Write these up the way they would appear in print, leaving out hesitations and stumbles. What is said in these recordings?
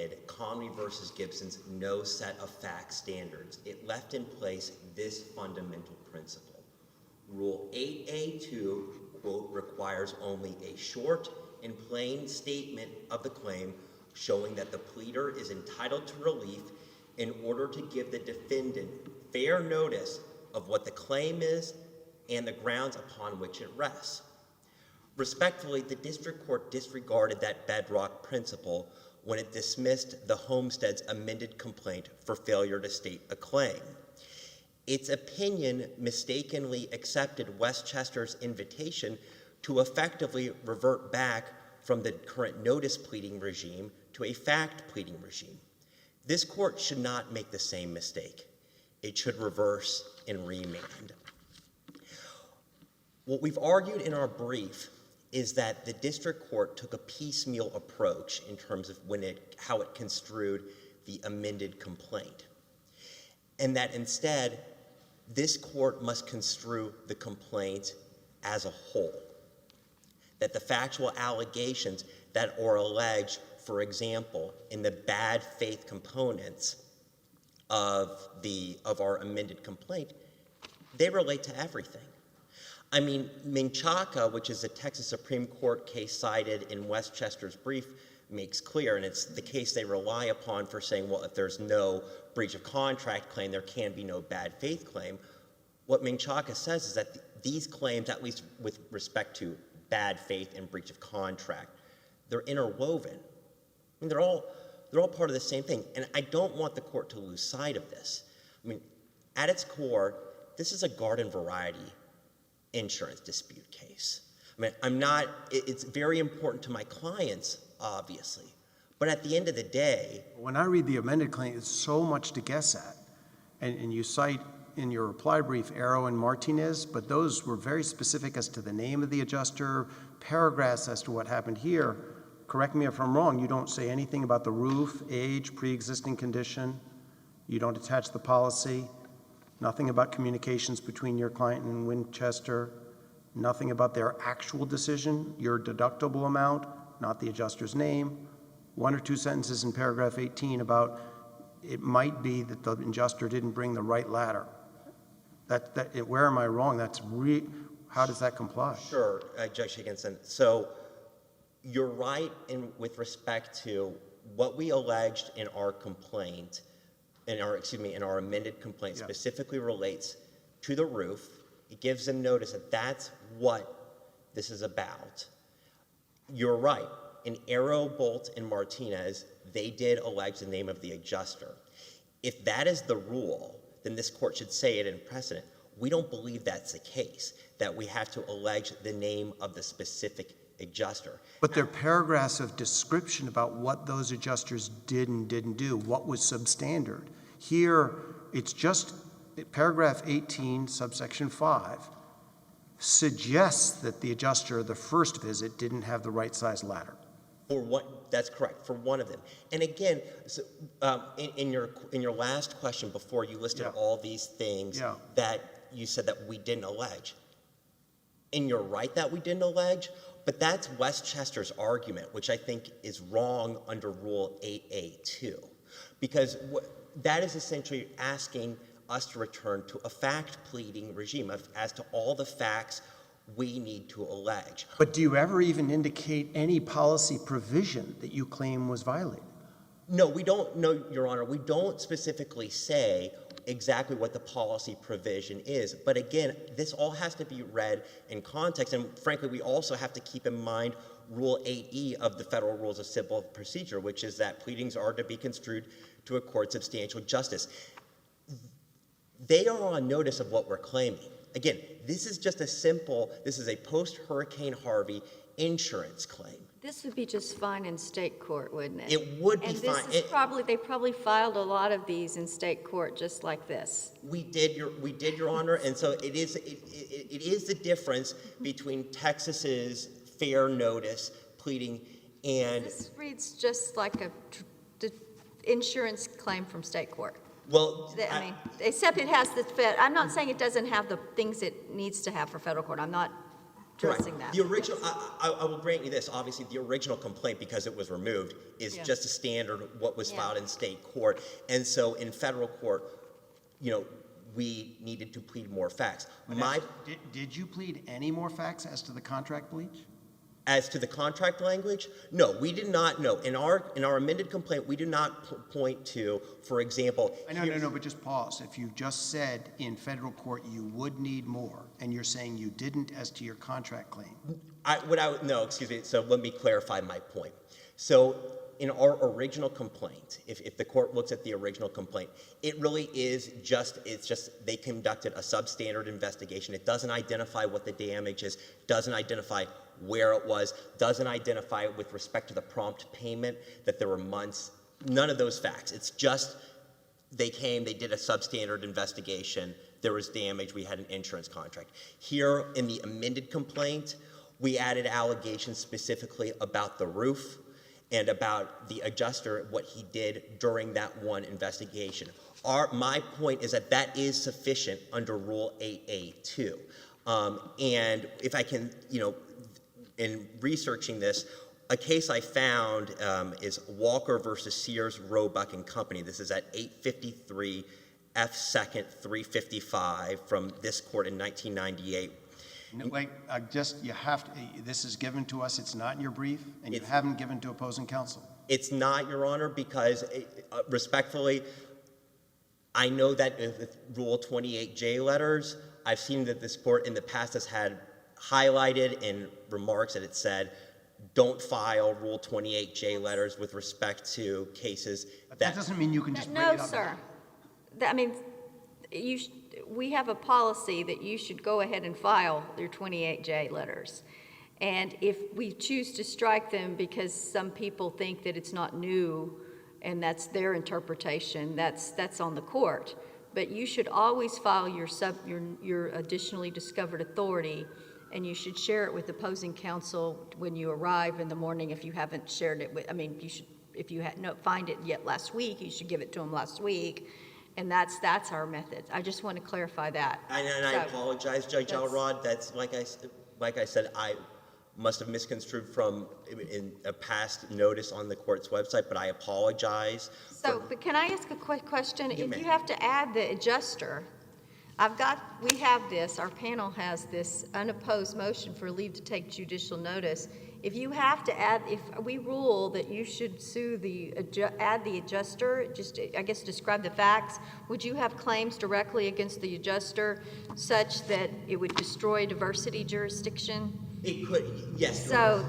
eliminated Conley versus Gibson's no set of fact standards. It left in place this fundamental principle. Rule 8A2, quote, requires only a short and plain statement of the claim showing that the pleader is entitled to relief in order to give the defendant fair notice of what the claim is and the grounds upon which it rests. Respectfully, the district court disregarded that bedrock principle when it dismissed the Homestead's amended complaint for failure to state a claim. Its opinion mistakenly accepted Westchester's invitation to effectively revert back from the current notice pleading regime to a fact pleading regime. This court should not make the same mistake. It should reverse and remand. What we've argued in our brief is that the district court took a piecemeal approach in terms of how it construed the amended complaint, and that instead this court must construe the complaint as a whole, that the factual allegations that are alleged, for example, in the bad faith components of our amended complaint, they relate to everything. I mean, Menchaca, which is a Texas Supreme Court case cited in Westchester's brief, makes clear, and it's the case they rely upon for saying, well, if there's no breach of contract claim, there can be no bad faith claim. What Menchaca says is that these claims, at least with respect to bad faith and breach of contract, they're interwoven. I mean, they're all part of the same thing, and I don't want the court to lose sight of this. I mean, at its core, this is a garden variety insurance dispute case. I mean, it's very important to my clients, obviously, but at the end of the day... When I read the amended claim, it's so much to guess at, and you cite in your reply brief Arrow and Martinez, but those were very specific as to the name of the adjuster, paragraphs as to what happened here. Correct me if I'm wrong, you don't say anything about the roof, age, pre-existing condition, you don't attach the policy, nothing about communications between your client and Winchester, nothing about their actual decision, your deductible amount, not the adjuster's name, one or two sentences in paragraph 18 about it might be that the adjuster didn't bring the right ladder. Where am I wrong? How does that comply? Sure, Judge Higginson. So you're right with respect to what we alleged in our complaint, in our amended complaint, specifically relates to the roof. It gives them notice that that's what this is about. You're right. In Arrow, Bolt, and Martinez, they did allege the name of the adjuster. If that is the rule, then this court should say it in precedent. We don't believe that's the case, that we have to allege the name of the specific adjuster. But there are paragraphs of description about what those adjusters did and didn't do, what was substandard. Here, it's just paragraph 18, subsection 5, suggests that the adjuster, the first visit, didn't have the right size ladder. That's correct, for one of them. And again, so, in your last question before you listed all these things that you said that we didn't allege. And you're right that we didn't allege, but that's Westchester's argument, which I think is wrong under Rule 8A2. Because that is essentially asking us to return to a fact-pleading regime as to all the facts we need to allege. But do you ever even indicate any policy provision that you claim was violated? No, we don't, no, Your Honor. We don't specifically say exactly what the policy provision is. But again, this all has to be read in context. And frankly, we also have to keep in mind Rule 8E of the Federal Rules of Civil Procedure, which is that pleadings are to be construed to accord substantial justice. They are on notice of what we're claiming. Again, this is just this is a post-Hurricane Harvey insurance claim. This would be just fine in state court, wouldn't it? It would be fine. And this is they probably filed a lot of these in state court just like this. We did, Your Honor, and so it is the difference between Texas's fair notice pleading and... This reads just like a insurance claim from state court. Well, I mean, except it has the I'm not saying it doesn't have the things it needs to have for federal court. I'm not addressing that. The original, I will grant you this, obviously, the original complaint, because it was removed, is Yeah. just a standard of what was Yeah. filed in state court. And so in federal court, we needed to plead more facts. Did you plead any more facts as to the contract breach? As to the contract language, no, we did not, no. In our amended complaint, we do not point to, for example. No, but just pause. If you just said in federal court you would need more, and you're saying you didn't as to your contract claim. No, excuse me, so let me clarify my point. So in our original complaint, if the court looks at the original complaint, it really is it's just they conducted a substandard investigation. It doesn't identify what the damage is, doesn't identify where it was, doesn't identify with respect to the prompt payment that there were months, none of those facts. It's just they did a substandard investigation, there was damage, we had an insurance contract. Here in the amended complaint, we added allegations specifically about the roof and about the adjuster, what he did during that one investigation. My point is that is sufficient under Rule 8A2. And if I can, in researching this, a case I found is Walker versus Sears, Roebuck and Company. This is at 853 F. 2nd 355 from this court in 1998. You have to, this is given to us, it's not in your brief, and you haven't given to opposing counsel. It's not, Your Honor, because respectfully, I know that with Rule 28J letters, I've seen that this court in the past has had highlighted in remarks that it said, don't file Rule 28J letters with respect to cases But that doesn't mean you can just bring No, it up. sir. We have a policy that you should go ahead and file your 28J letters. And if we choose to strike them because some people think that it's not new and that's their interpretation, that's on the court. But you should always file your additionally discovered authority, and you should share it with opposing counsel when you arrive in the morning. If you haven't shared it with, you should, if you find it yet last week, you should give it to them last week. And that's our method. I just want to clarify that. And I apologize, Judge Elrod. That's like I said, I must have misconstrued from in a past notice on the court's website, but I apologize. But can I ask a quick question? You If may. you have to add the adjuster, we have this, our panel has this unopposed motion for leave to take judicial notice. If you have to add, if we rule that you should add the adjuster, just, I guess, describe the facts, would you have claims directly against the adjuster such that it would destroy diversity jurisdiction? It could, yes. So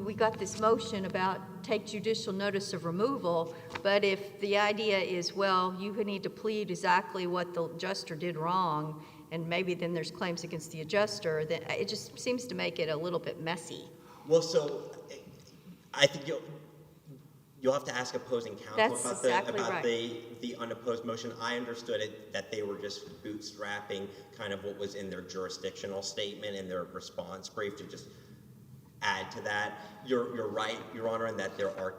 we got this motion about take judicial notice of removal, but if the idea is, well, you need to plead exactly what the adjuster did wrong, and maybe then there's claims against the adjuster, then it just seems to make it a little bit messy. Well, so I think you'll have to ask opposing counsel about the unopposed motion. I understood it that they were just bootstrapping kind of what was in their jurisdictional statement and their response brief to just add to that. You're right, Your Honor, in that there are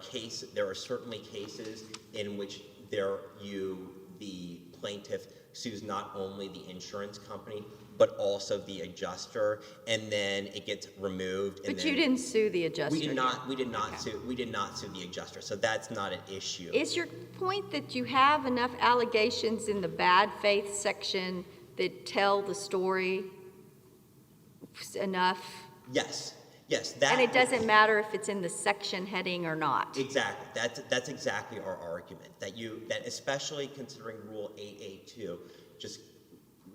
certainly cases in which the plaintiff sues not only the insurance company, but also the adjuster, and then it gets removed. But you didn't sue the adjuster. We did not sue the adjuster, so that's not an issue. Is your point that you have enough allegations in the bad faith section that tell the story enough? Yes. And it doesn't matter if it's in the section heading or not? Exactly. That's exactly our argument, that especially considering Rule 8A2, just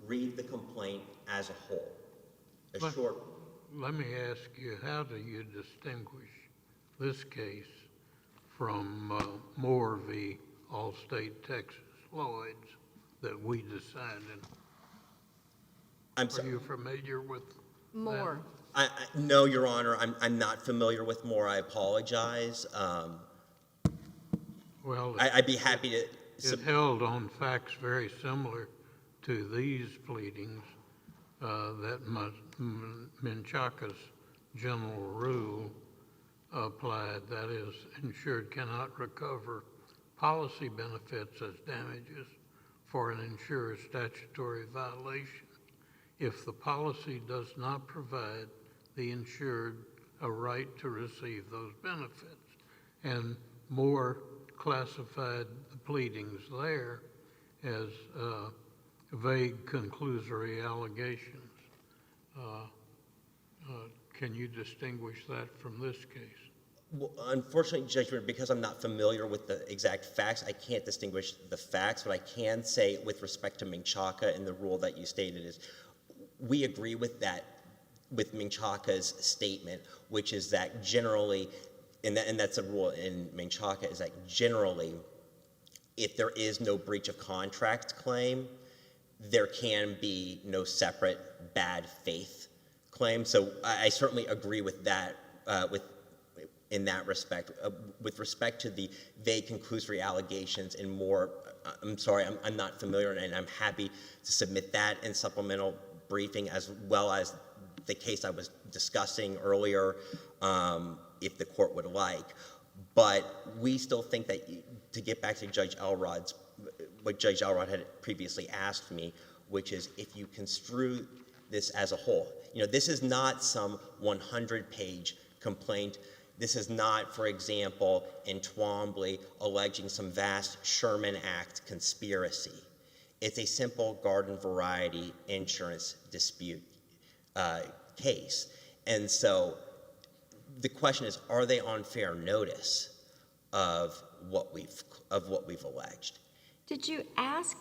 read the complaint as a whole. Let me ask you, how do you distinguish this case from Moore v. Allstate, Texas, Lloyd's, that we decided? I'm sorry. Are you familiar with Moore? No, Your Honor, I'm not familiar with Moore. I apologize. Well, I'd be happy to. It held on facts very similar to these pleadings that Menchaca's general rule applied, that is, insured cannot recover policy benefits as damages for an insurer's statutory violation if the policy does not provide the insured a right to receive those benefits. And Moore classified the pleadings there as vague conclusory allegations. Can you distinguish that from this case? Well, unfortunately, Judge, because I'm not familiar with the exact facts, I can't distinguish the facts. What I can say with respect to Menchaca and the rule that you stated is we agree with that, with Menchaca's statement, which is that generally, and that's a rule in Menchaca, is that generally, if there is no breach of contract claim, there can be no separate bad faith claim. So I certainly agree with that, in that respect. With respect to the vague conclusory allegations and more, I'm sorry, I'm not familiar, and I'm happy to submit that in supplemental briefing, as well as the case I was discussing earlier, if the court would like. But we still think that, to get back to Judge Elrod's, what Judge Elrod had previously asked me, which is if you construe this as a whole. You know, this is not some 100-page complaint. This is not, for example, in Twombly, alleging some vast Sherman Act conspiracy. It's a simple garden variety insurance dispute case. And so the question is, are they on fair notice of what we've alleged? Did you ask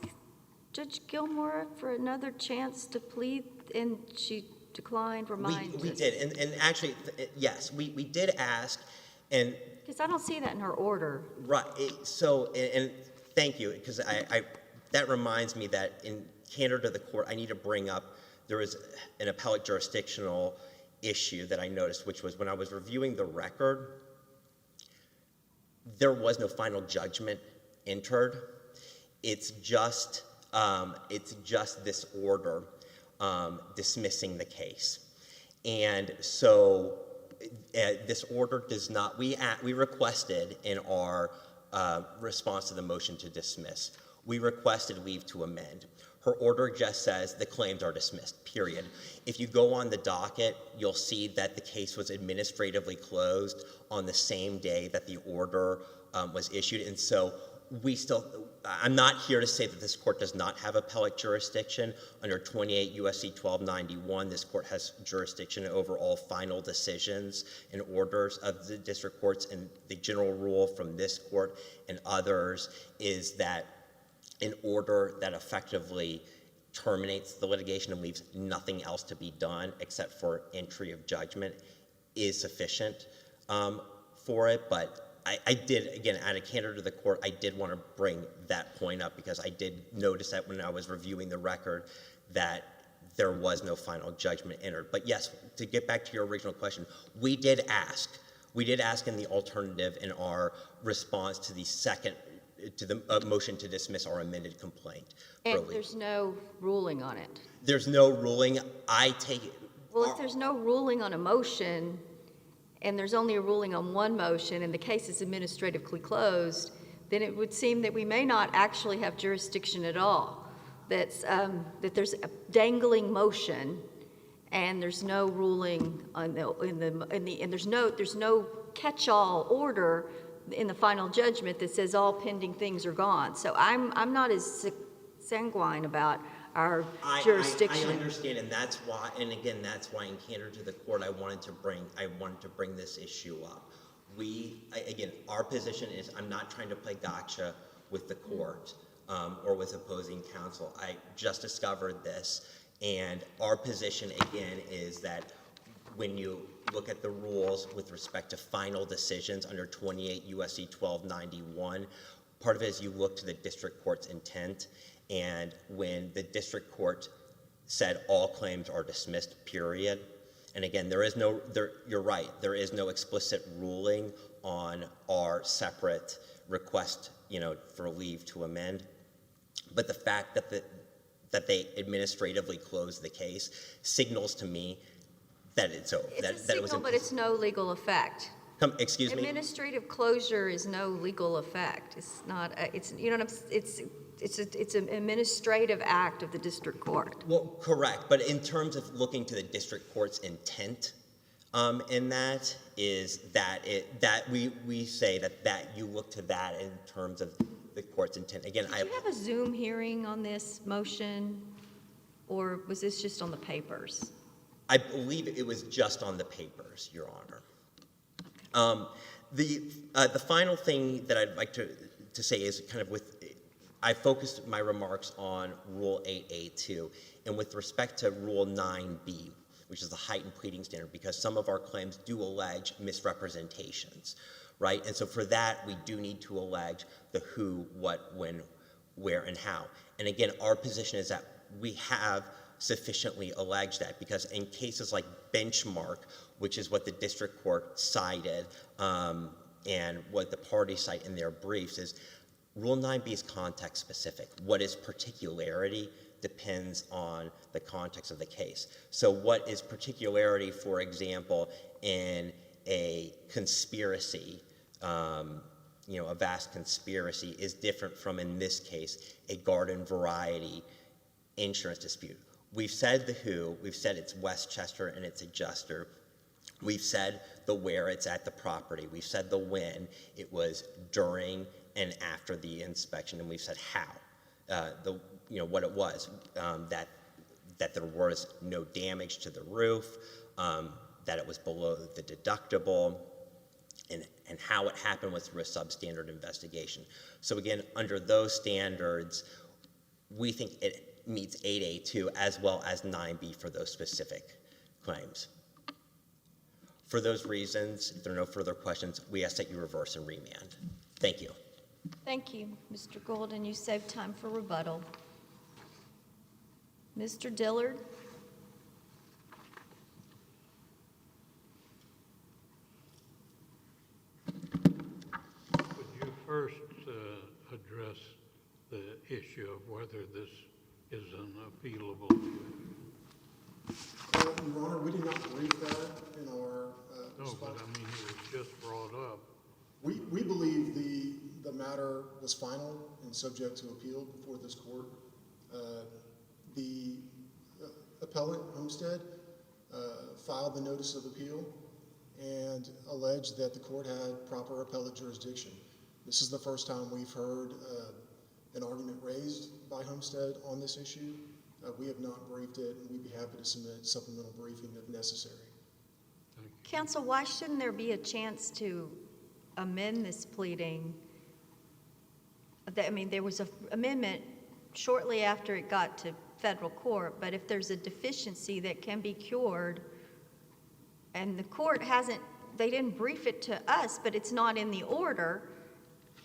Judge Gilmore for another chance to plead, and she declined? We did, and actually, yes, we did ask, and because I don't see that in her order. right. So, and thank you, because I that reminds me that in candor to the court, I need to bring up there is an appellate jurisdictional issue that I noticed, which was when I was reviewing the record, there was no final judgment entered. It's just this order dismissing the case. And so this order does not, we requested in our response to the motion to dismiss, we requested leave to amend. Her order just says the claims are dismissed, period. If you go on the docket, you'll see that the case was administratively closed on the same day that the order was issued. And so I'm not here to say that this court does not have appellate jurisdiction. Under 28 U.S.C. 1291, this court has jurisdiction over all final decisions and orders of the district courts, and the general rule from this court and others is that an order that effectively terminates the litigation and leaves nothing else to be done except for entry of judgment is sufficient for it. But I did, again, out of candor to the court, I did want to bring that point up because I did notice that when I was reviewing the record that there was no final judgment entered. But yes, to get back to your original question, we did ask in the alternative in our response to the motion to dismiss our amended complaint. And there's no ruling on it. There's no ruling. I take it. Well, if there's no ruling on a motion, and there's only a ruling on one motion, and the case is administratively closed, then it would seem that we may not actually have jurisdiction at all. That there's a dangling motion, and there's no ruling on and there's no catch-all order in the final judgment that says all pending things are gone. So I'm not as sanguine about our jurisdiction. I understand, and that's why, and again, that's why in candor to the court, I wanted to bring this issue up. Again, our position is I'm not trying to play gotcha with the court or with opposing counsel. I just discovered this, and our position again is that when you look at the rules with respect to final decisions under 28 U.S.C. 1291, part of it is you look to the district court's intent. And when the district court said all claims are dismissed, period, and again, you're right, there is no explicit ruling on our separate request, for leave to amend. But the fact that they administratively closed the case signals to me that it's over. It's a signal, but it's no legal effect. Excuse me? Administrative closure is no legal effect. It's not. It's it's an administrative act of the district court. Well, correct, but in terms of looking to the district court's intent, in that is that we say that you look to that in terms of the court's intent. Again, Did you have a Zoom hearing on this motion, or was this just on the papers? I believe it was just on the papers, Your Honor. The final thing that I'd like to say is kind of I focused my remarks on Rule 8A2, and with respect to Rule 9B, which is the heightened pleading standard, because some of our claims do allege misrepresentations, right? And so for that, we do need to allege the who, what, when, where, and how. And again, our position is that we have sufficiently alleged that, because in cases like Benchmark, which is what the district court cited, and what the parties cite in their briefs, is Rule 9B is context specific. What is particularity depends on the context of the case. So what is particularity, for example, in a conspiracy, a vast conspiracy, is different from, in this case, a garden variety insurance dispute. We've said the who, we've said it's Westchester and it's adjuster. We've said the where, it's at the property. We've said the when, it was during and after the inspection, and we've said how, what it was, that there was no damage to the roof, that it was below the deductible, and how it happened was through a substandard investigation. So again, under those standards, we think it meets 8A2 as well as 9B for those specific claims. For those reasons, if there are no further questions, we ask that you reverse and remand. Thank you. Thank you, Mr. Gould, and you saved time for rebuttal. Mr. Dillard? Would you first address the issue of whether this is an appealable? Your Honor, we did not brief that in our No, but response. I mean, it was just brought up. We believe the matter was final and subject to appeal before this court. The appellant, Homestead, filed the notice of appeal and alleged that the court had proper appellate jurisdiction. This is the first time we've heard an argument raised by Homestead on this issue. We have not briefed it, and we'd be happy to submit supplemental briefing if necessary. Counsel, why shouldn't there be a chance to amend this pleading? I mean, there was an amendment shortly after it got to federal court, but if there's a deficiency that can be cured, and the court they didn't brief it to us, but it's not in the order,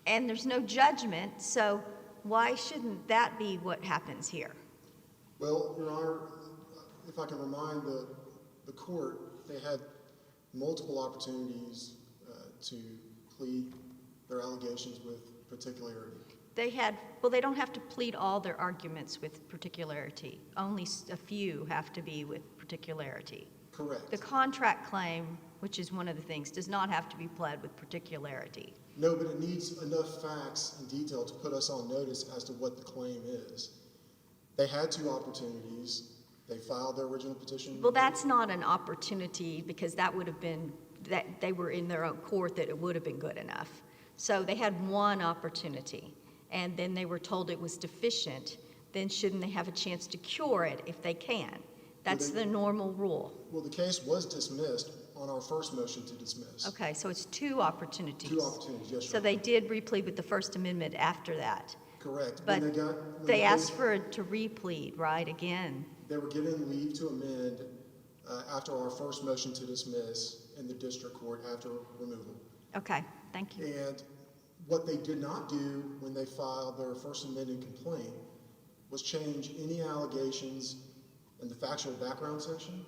and there's no judgment, so why shouldn't that be what happens here? Well, Your Honor, if I can remind the court, they had multiple opportunities to plead their allegations with particularity. They don't have to plead all their arguments with particularity. Only a few have to be with particularity. Correct. The contract claim, which is one of the things, does not have to be pled with particularity. No, but it needs enough facts and detail to put us on notice as to what the claim is. They had two opportunities. They filed their original petition. Well, that's not an opportunity, because that would have been, that they were in their own court, that it would have been good enough. So they had one opportunity, and then they were told it was deficient. Then shouldn't they have a chance to cure it if they can? That's the normal rule. Well, the case was dismissed on our first motion to dismiss. Okay, so it's two opportunities. Two opportunities, yes, Your So they Honor. did replead with the First Amendment after that. Correct. But when they the asked case- for it to replead, right, again? They were given leave to amend after our first motion to dismiss in the district court after removal. Okay, thank you. And what they did not do when they filed their first amended complaint was change any allegations in the factual background section,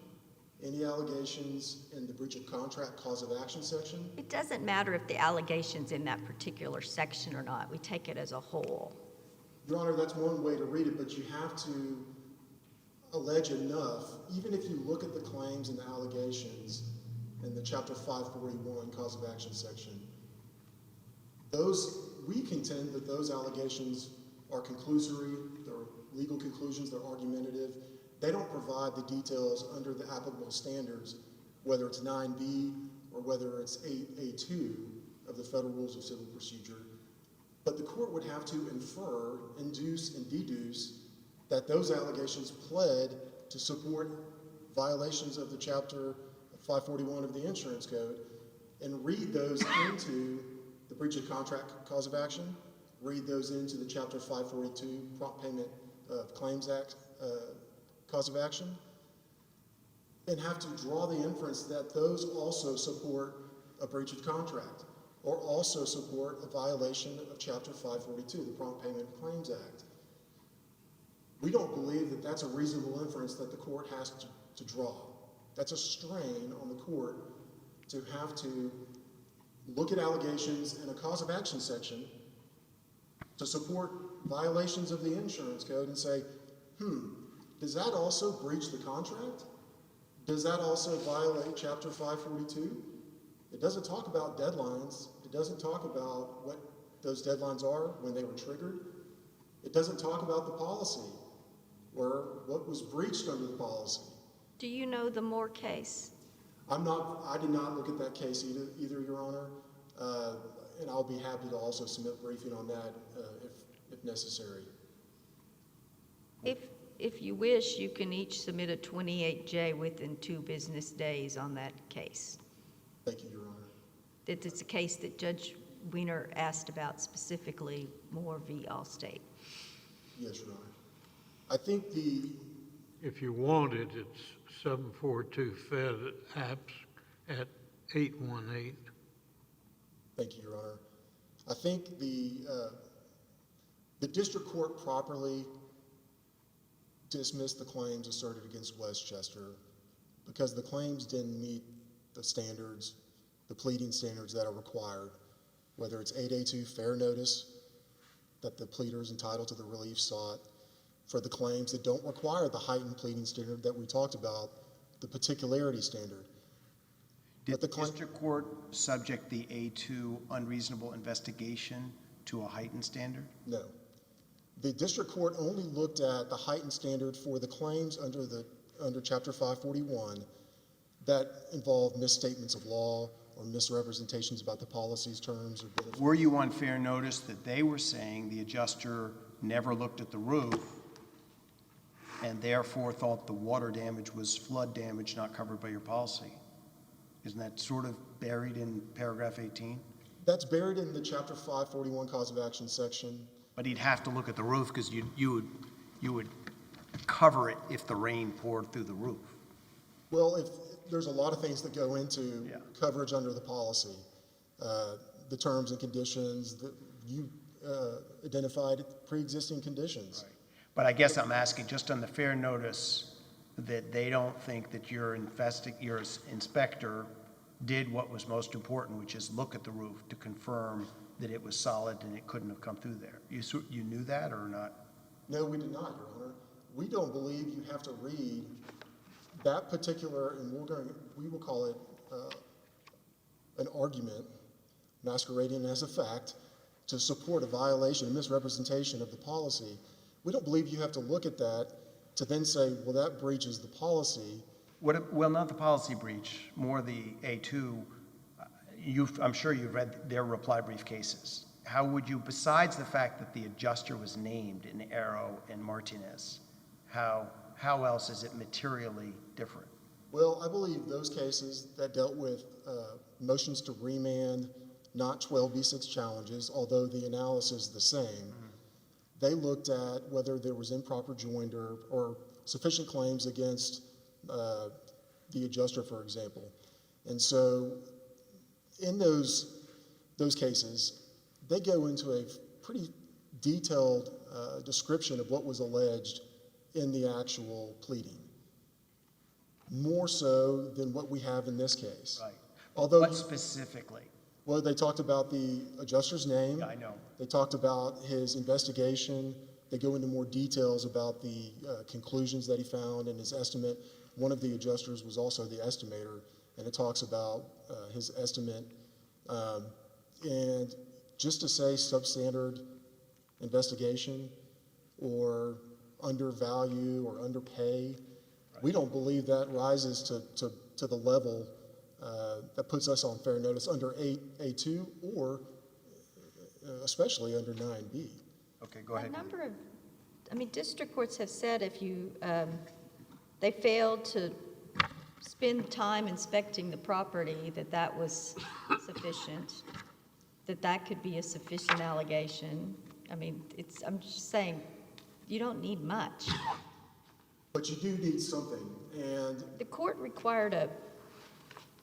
any allegations in the breach of contract cause of action section. It doesn't matter if the allegation's in that particular section or not. We take it as a whole. Your Honor, that's one way to read it, but you have to allege enough, even if you look at the claims and the allegations in the Chapter 541 cause of action section. We contend that those allegations are conclusory, they're legal conclusions, they're argumentative. They don't provide the details under the applicable standards, whether it's 9B or whether it's 8A2 of the Federal Rules of Civil Procedure. But the court would have to infer, induce, and deduce that those allegations pled to support violations of the Chapter 541 of the Insurance Code and read those into the breach of contract cause of action, read those into the Chapter 542 Prompt Payment of Claims Act cause of action, and have to draw the inference that those also support a breach of contract or also support a violation of Chapter 542, the Prompt Payment of Claims Act. We don't believe that that's a reasonable inference that the court has to draw. That's a strain on the court to have to look at allegations in a cause of action section to support violations of the insurance code and say, does that also breach the contract? Does that also violate Chapter 542? It doesn't talk about deadlines. It doesn't talk about what those deadlines are when they were triggered. It doesn't talk about the policy or what was breached under the policy. Do you know the Moore case? I did not look at that case either, Your Honor, and I'll be happy to also submit briefing on that if necessary. If you wish, you can each submit a 28J within 2 business days on that case. Thank you, Your Honor. It's a case that Judge Wiener asked about specifically, Moore v. Allstate. Yes, Your Honor. I think If you want it, it's 742 Fed Apps at 818. Thank you, Your Honor. I think the district court properly dismissed the claims asserted against Westchester because the claims didn't meet the standards, the pleading standards that are required, whether it's 8A2 fair notice that the pleader is entitled to the relief sought, for the claims that don't require the heightened pleading standard that we talked about, the particularity standard. Did the district court subject the A2 unreasonable investigation to a heightened standard? No. The district court only looked at the heightened standard for the claims under Chapter 541 that involve misstatements of law or misrepresentations about the policy's terms or benefits. Were you on fair notice that they were saying the adjuster never looked at the roof and therefore thought the water damage was flood damage not covered by your policy? Isn't that sort of buried in paragraph 18? That's buried in the Chapter 541 cause of action section. But he'd have to look at the roof because you would cover it if the rain poured through the roof. Well, if there's a lot of things that go into coverage under the policy, the terms and conditions that you identified pre-existing conditions. Right. But I guess I'm asking just on the fair notice that they don't think that your inspector did what was most important, which is look at the roof to confirm that it was solid and it couldn't have come through there. You knew that or not? No, we did not, Your Honor. We don't believe you have to read that particular, and we will call it an argument masquerading as a fact to support a violation, a misrepresentation of the policy. We don't believe you have to look at that to then say, well, that breaches the policy. Well, not the policy breach, more the A2. I'm sure you've read their reply brief cases. How would you, besides the fact that the adjuster was named in Arrow and Martinez, how else is it materially different? Well, I believe those cases that dealt with motions to remand, not 12B6 challenges, although the analysis is the same, they looked at whether there was improper joinder or sufficient claims against the adjuster, for example. And so in those cases, they go into a pretty detailed description of what was alleged in the actual pleading, more so than what we have in this case. Right. Although, what specifically? Well, they talked about the adjuster's name. Yeah, I know. They talked about his investigation. They go into more details about the conclusions that he found and his estimate. One of the adjusters was also the estimator, and it talks about his estimate. And just to say substandard investigation or undervalue or underpay. We don't believe that rises to the level that puts us on fair notice under 8A2 or especially under 9B. Okay, go ahead. District courts have said if you, they failed to spend time inspecting the property, that was sufficient, that could be a sufficient allegation. I'm just saying, you don't need much. But you do need something, and The court required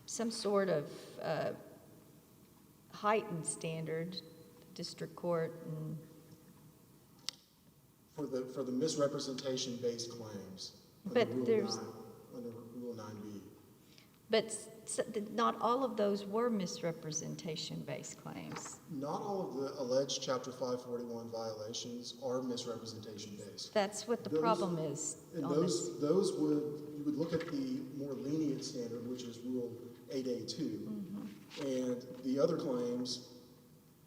some sort of heightened standard, district court, and for the misrepresentation-based claims But under Rule 9B. but not all of those were misrepresentation-based claims. Not all of the alleged Chapter 541 violations are misrepresentation-based. That's what the Those- problem is And on this. those you would look at the more lenient standard, which is Rule 8A2. And the other claims,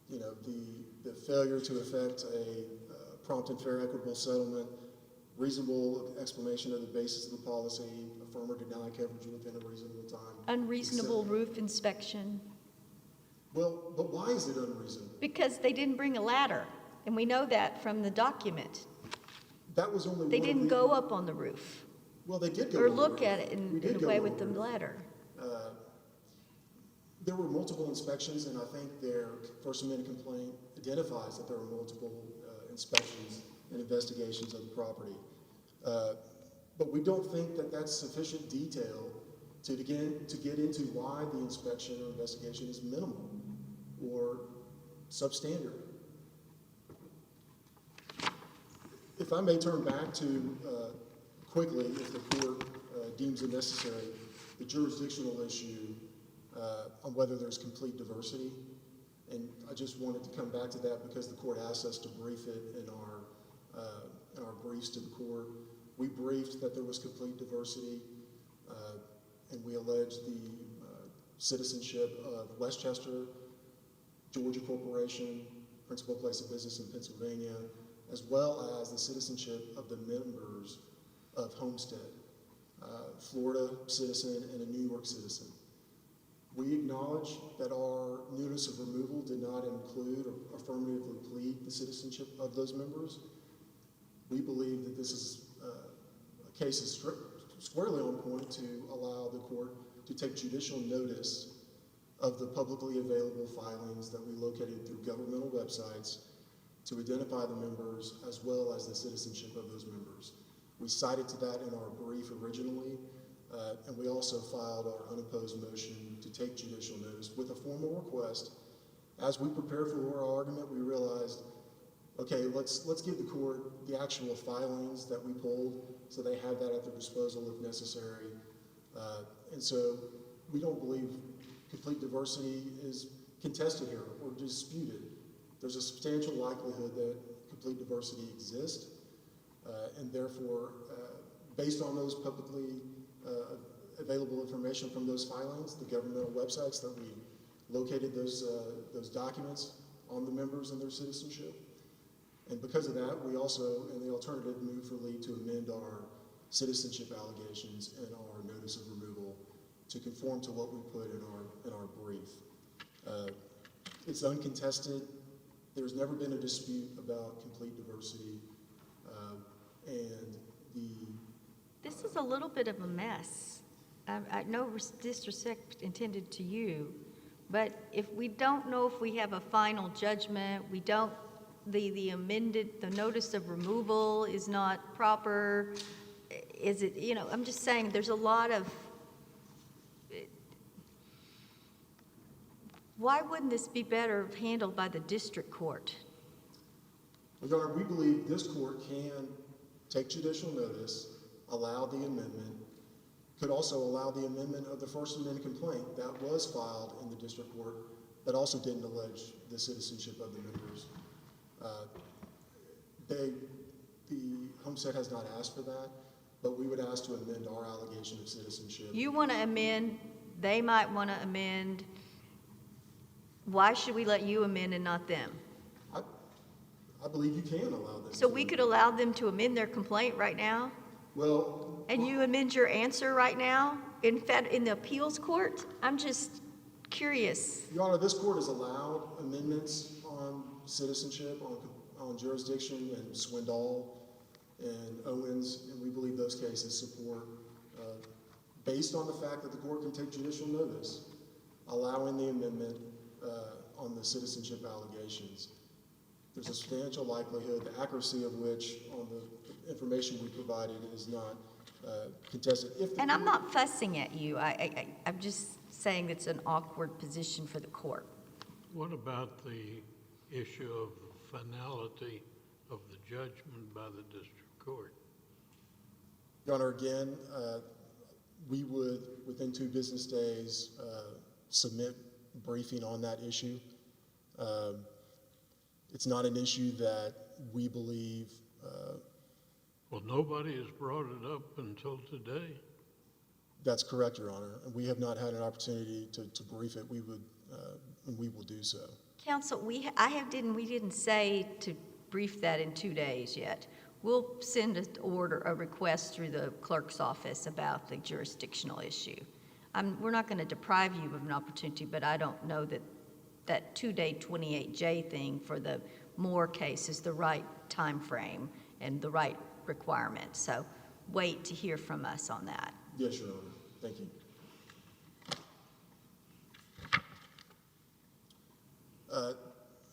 the failure to effect a prompt and fair equitable settlement, reasonable explanation of the basis of the policy, affirm or deny coverage within a reasonable time. Unreasonable etc. roof inspection, Well, but why is it unreasonable? because they didn't bring a ladder, and we know that from the document. That was only They one of didn't the- go up on the roof, Well, they did go or on the look roof. at it We in did a go way on with the roof. ladder. There were multiple inspections, and I think their First Amendment complaint identifies that there were multiple inspections and investigations of the property. But we don't think that that's sufficient detail to get into why the inspection or investigation is minimal or substandard. If I may turn back to, quickly, if the court deems it necessary, the jurisdictional issue on whether there's complete diversity. And I just wanted to come back to that because the court asked us to brief it in our briefs to the court. We briefed that there was complete diversity, and we alleged the citizenship of Westchester, Georgia Corporation, principal place of business in Pennsylvania, as well as the citizenship of the members of Homestead, Florida citizen and a New York citizen. We acknowledge that our notice of removal did not include or affirmatively plead the citizenship of those members. We believe that this is a case is squarely on point to allow the court to take judicial notice of the publicly available filings that we located through governmental websites to identify the members as well as the citizenship of those members. We cited to that in our brief originally, and we also filed our unopposed motion to take judicial notice with a formal request. As we prepared for oral argument, we realized, okay, let's give the court the actual filings that we pulled so they have that at their disposal if necessary. And so we don't believe complete diversity is contested here or disputed. There's a substantial likelihood that complete diversity exists, and therefore, based on those publicly available information from those filings, the governmental websites that we located those documents on the members and their citizenship. And because of that, we also, in the alternative, moved for leave to amend our citizenship allegations and our notice of removal to conform to what we put in our brief. It's uncontested. There's never been a dispute about complete diversity, and This is a little bit of a mess. No disrespect intended to you, but if we don't know if we have a final judgment, we don't, the notice of removal is not proper, is it, I'm just saying there's a lot of, why wouldn't this be better handled by the district court? Your Honor, we believe this court can take judicial notice, allow the amendment, could also allow the amendment of the First Amendment complaint that was filed in the district court that also didn't allege the citizenship of the members. The Homestead has not asked for that, but we would ask to amend our allegation of citizenship. You want to amend, they might want to amend. Why should we let you amend and not them? I believe you can allow them. So to we could amend. allow them to amend their complaint right now? Well, And you amend your answer right now in the appeals court? I'm just curious. Your Honor, this court has allowed amendments on citizenship, on jurisdiction, and Swindoll and Owens, and we believe those cases support, based on the fact that the court can take judicial notice, allowing the amendment on the citizenship allegations. There's a substantial likelihood, the accuracy of which on the information we provided is not contested. And I'm not fussing at you. I'm just saying it's an awkward position for the court. What about the issue of the finality of the judgment by the district court? Your Honor, again, we would, within 2 business days, submit briefing on that issue. It's not an issue that we believe. Well, nobody has brought it up until today. That's correct, Your Honor. And we have not had an opportunity to brief it. We would, and we will do so. Counsel, we didn't say to brief that in 2 days yet. We'll send a request through the clerk's office about the jurisdictional issue. We're not going to deprive you of an opportunity, but I don't know that 2-day 28J thing for the Moore case is the right time frame and the right requirement. So wait to hear from us on that. Yes, Your Honor. Thank you.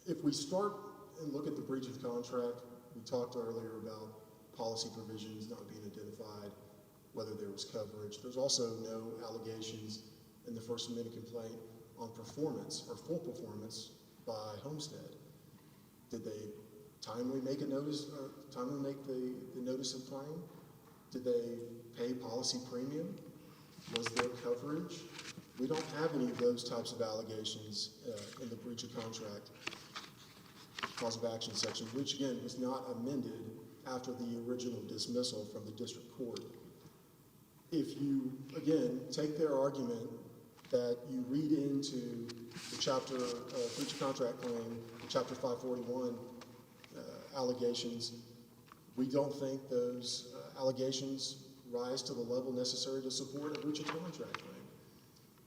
If we start and look at the breach of contract, we talked earlier about policy provisions not being identified, whether there was coverage. There's also no allegations in the First Amendment complaint on performance or full performance by Homestead. Did they timely make a notice, timely make the notice of claim? Did they pay policy premium? Was there coverage? We don't have any of those types of allegations in the breach of contract cause of action section, which again was not amended after the original dismissal from the district court. If you, again, take their argument that you read into the chapter breach of contract claim, the chapter 541 allegations, we don't think those allegations rise to the level necessary to support a breach of contract claim.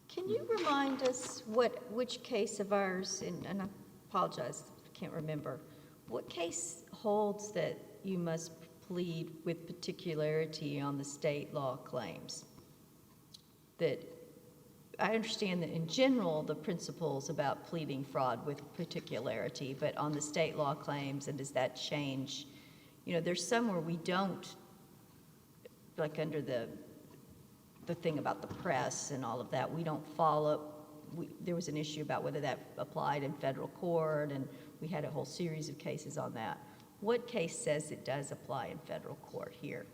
Can you remind us which case of ours, and I apologize, I can't remember, what case holds that you must plead with particularity on the state law claims? That I understand that in general the principles about pleading fraud with particularity, but on the state law claims, and does that change? You know, there's some where we don't, like under the thing about the press and all of that, we don't follow. There was an issue about whether that applied in federal court, and we had a whole series of cases on that. What case says it does apply in federal court here?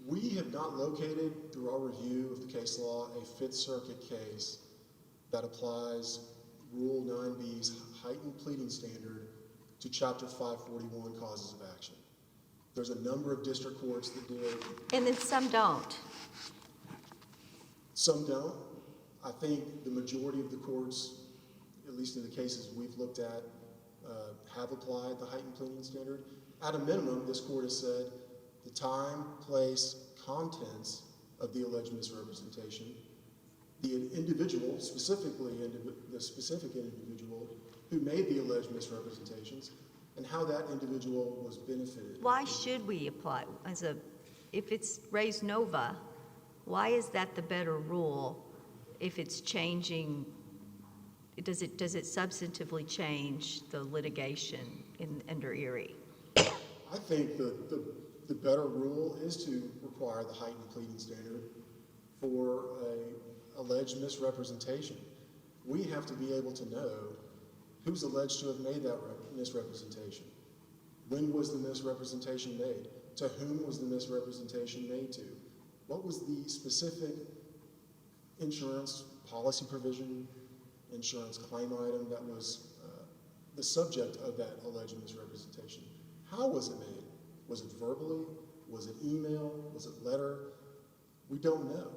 We have not located, through our review of the case law, a Fifth Circuit case that applies Rule 9b's heightened pleading standard to Chapter 541 causes of action. There's a number of district courts that do it. And then some don't. Some don't. I think the majority of the courts, at least in the cases we've looked at, have applied the heightened pleading standard. At a minimum, this court has said the time, place, contents of the alleged misrepresentation, the individual, specifically the specific individual who made the alleged misrepresentations, and how that individual was benefited. Why should we apply if it's res nova? Why is that the better rule? If it's changing, does it substantively change the litigation under Erie? I think the better rule is to require the heightened pleading standard for a alleged misrepresentation. We have to be able to know who's alleged to have made that misrepresentation. When was the misrepresentation made? To whom was the misrepresentation made to? What was the specific insurance policy provision, insurance claim item that was the subject of that alleged misrepresentation? How was it made? Was it verbally? Was it email? Was it letter? We don't know.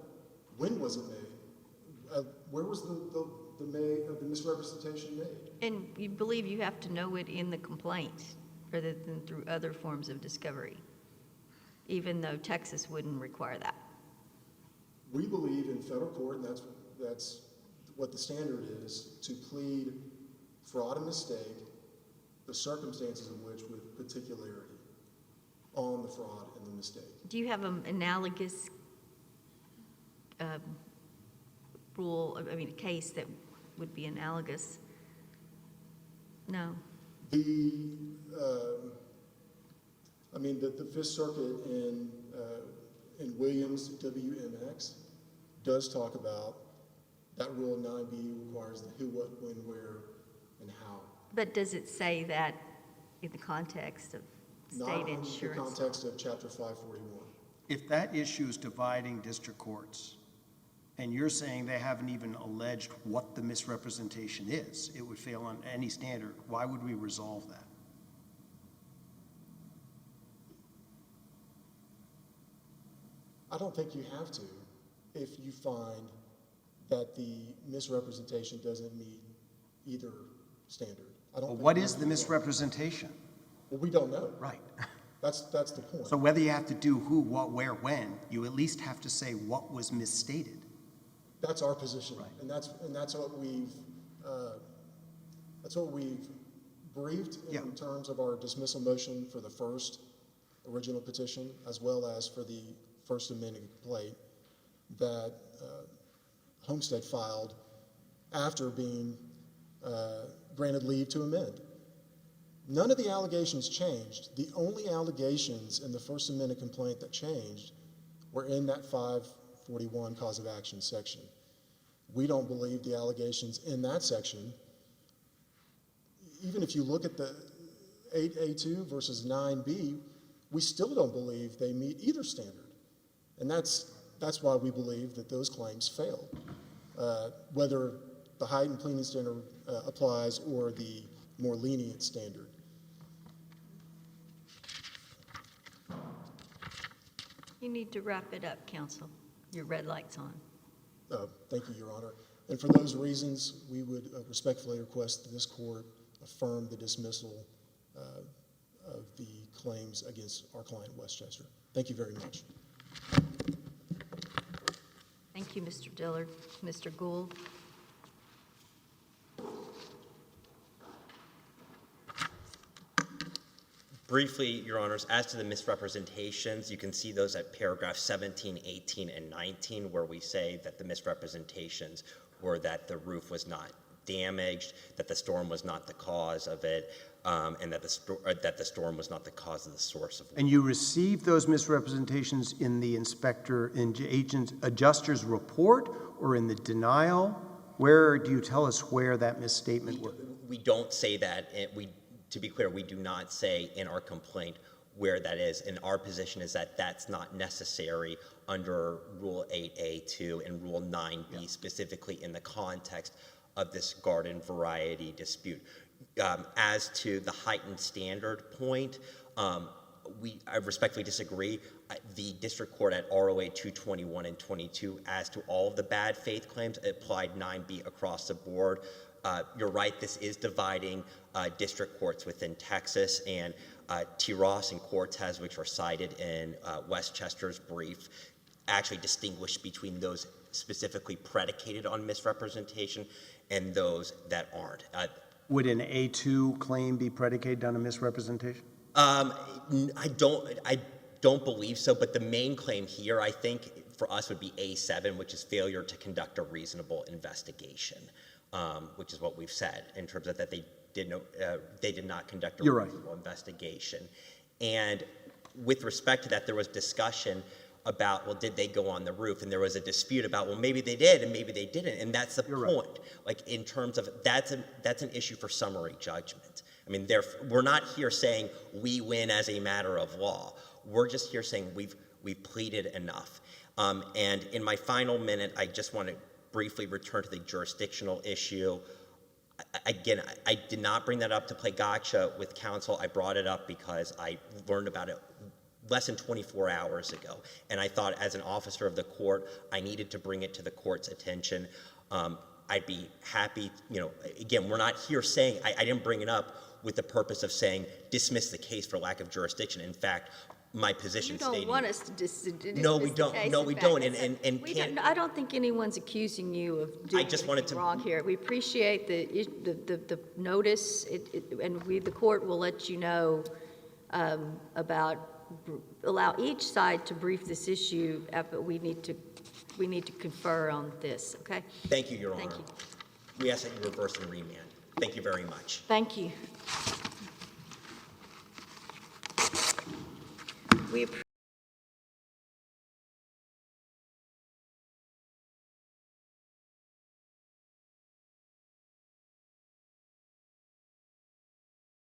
When was it made? Where was the misrepresentation made? And you believe you have to know it in the complaint? rather than through other forms of discovery, even though Texas wouldn't require that. We believe in federal court, and that's what the standard is, to plead fraud and mistake, the circumstances of which with particularity on the fraud and the mistake. Do you have an analogous rule, I mean, a case that would be analogous? No. The Fifth Circuit in Williams WMX does talk about that Rule 9B requires the who, what, when, where, and how. But does it say that in the context of state insurance? Not in the context of Chapter 541. If that issue is dividing district courts, and you're saying they haven't even alleged what the misrepresentation is, it would fail on any standard, why would we resolve that? I don't think you have to if you find that the misrepresentation doesn't meet either standard. Well, what is the misrepresentation? Well, we don't know. Right. That's the point. So whether you have to do who, what, where, when, you at least have to say what was misstated. That's our position, Right. and that's what we've briefed Yeah. in terms of our dismissal motion for the first original petition, as well as for the first amended complaint that Homestead filed after being granted leave to amend. None of the allegations changed. The only allegations in the first amended complaint that changed were in that 541 cause of action section. We don't believe the allegations in that section, even if you look at the 8A2 versus 9B, we still don't believe they meet either standard. And that's why we believe that those claims failed, whether the heightened pleading standard applies or the more lenient standard. You need to wrap it up, counsel. Your red light's on. Thank you, Your Honor. And for those reasons, we would respectfully request that this court affirm the dismissal of the claims against our client, Westchester. Thank you very much. Thank you, Mr. Dillard. Mr. Gould? Briefly, Your Honors, as to the misrepresentations, you can see those at paragraph 17, 18, and 19, where we say that the misrepresentations were that the roof was not damaged, that the storm was not the cause of it, and that the storm was not the cause of the source of water. And you received those misrepresentations in the adjuster's report or in the denial? Where do you tell us where that misstatement was? We don't say that. To be clear, we do not say in our complaint where that is. And our position is that that's not necessary under Rule 8A2 and Rule 9B, specifically in the context of this garden variety dispute. As to the heightened standard point, I respectfully disagree. The district court at ROA 221 and 22, as to all of the bad faith claims, applied 9B across the board. You're right, this is dividing district courts within Texas, and T. Ross and Cortez, which are cited in Westchester's brief, actually distinguish between those specifically predicated on misrepresentation and those that aren't. Would an A2 claim be predicated on a misrepresentation? I don't believe so, but the main claim here, I think, for us would be A7, which is failure to conduct a reasonable investigation, which is what we've said in terms of that they did not conduct a reasonable investigation. And with respect to that, there was discussion about, well, did they go on the roof? And there was a dispute about, well, maybe they did and maybe they didn't. And that's the point. Like, in terms of, that's an issue for summary judgment. I mean, we're not here saying we win as a matter of law. We're just here saying we've pleaded enough. And in my final minute, I just want to briefly return to the jurisdictional issue. Again, I did not bring that up to play gotcha with counsel. I brought it up because I learned about it less than 24 hours ago. And I thought, as an officer of the court, I needed to bring it to the court's attention. I'd be happy, again, we're not here saying, I didn't bring it up. with the purpose of saying dismiss the case for lack of jurisdiction. In fact, my position You don't stating... want us to dismiss No, we the don't. case. No, In we fact, don't. that's And we can't... don't- I don't think anyone's accusing you of doing just wanted anything to- wrong here. We appreciate the notice, and the court will let you know allow each side to brief this issue, but we need to confer on this, okay? Thank you, Your Honor. Thank you. We ask that you reverse and remand. Thank you very much. Thank you. We